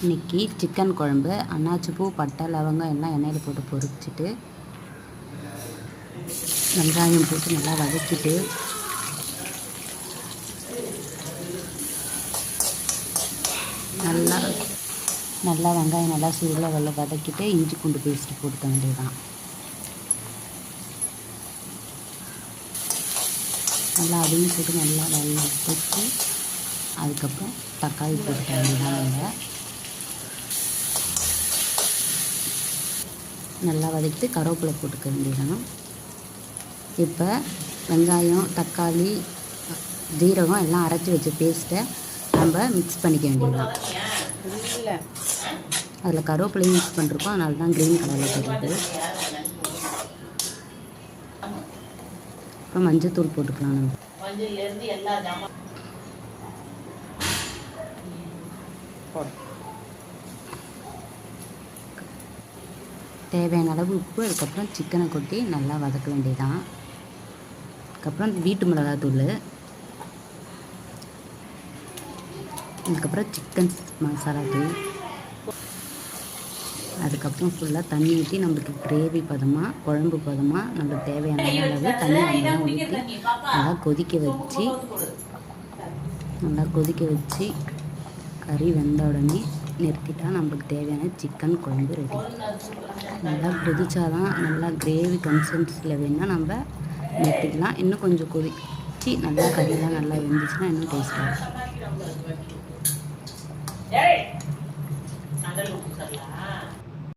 இன்றைக்கி சிக்கன் குழம்பு. அன்னாச்சி பூ, பட்டை, லவங்கம் எல்லாம் எண்ணெயில் போட்டு பொரிச்சிட்டு வெங்காயம் போட்டு நல்லா வதக்கிட்டு நல்லா வெங்காயம் நல்லா சூடில் வதக்கிட்டு இஞ்சி பூண்டு பேஸ்ட்டு போட்டுக்க வேண்டியதுதான். நல்லா அதையும் போட்டு நல்லா வதக்கி அதுக்கப்புறம் தக்காளி போட்டுக்க வேண்டியதான். நல்லா வதக்கிட்டு கருவேப்பிலை போட்டுக்க வேண்டியதான். இப்போ வெங்காயம், தக்காளி, ஜீரகம் எல்லாம் அரைச்சி வச்ச பேஸ்ட்டை நம்ம மிக்ஸ் பண்ணிக்க வேண்டியதுதான். அதில் கருவேப்பிலையும் மிக்ஸ் பண்ணிருக்கோம், அதனால தான் க்ரீன் கலரில் தெரியுது. அப்புறம் மஞ்சத்தூள் போட்டுக்கலாம். நம்ம தேவையான அளவு உப்பு, அதுக்கப்புறம் சிக்கனை கொட்டி நல்லா வதக்க வேண்டியதான். அதுக்கப்புறம் வீட்டு மிளகாத்தூள், அதுக்கப்புறம் சிக்கன் மசாலா தூள், அதுக்கப்புறம் ஃபுல்லாக தண்ணி ஊற்றி நம்மளுக்கு கிரேவி பதமாக, குழம்பு பதமாக நம்மளுக்கு தேவையான அளவு தண்ணி நல்லா ஊற்றி நல்லா கொதிக்க வச்சு கறி வெந்த உடனே நிறுத்திட்டால் நம்மளுக்கு தேவையான சிக்கன் குழம்பு ரெடி. நல்லா கொதிச்சாதான், நல்லா கிரேவி கன்சிஸ்டன்சியில் வேணால் நம்ம நிறுத்திக்கலாம். இன்னும் கொஞ்சம் கொதிச்சு நல்லா கறியெல்லாம் நல்லா வெந்துச்சுன்னா இன்னும் டேஸ்ட்டாக இருக்கும்.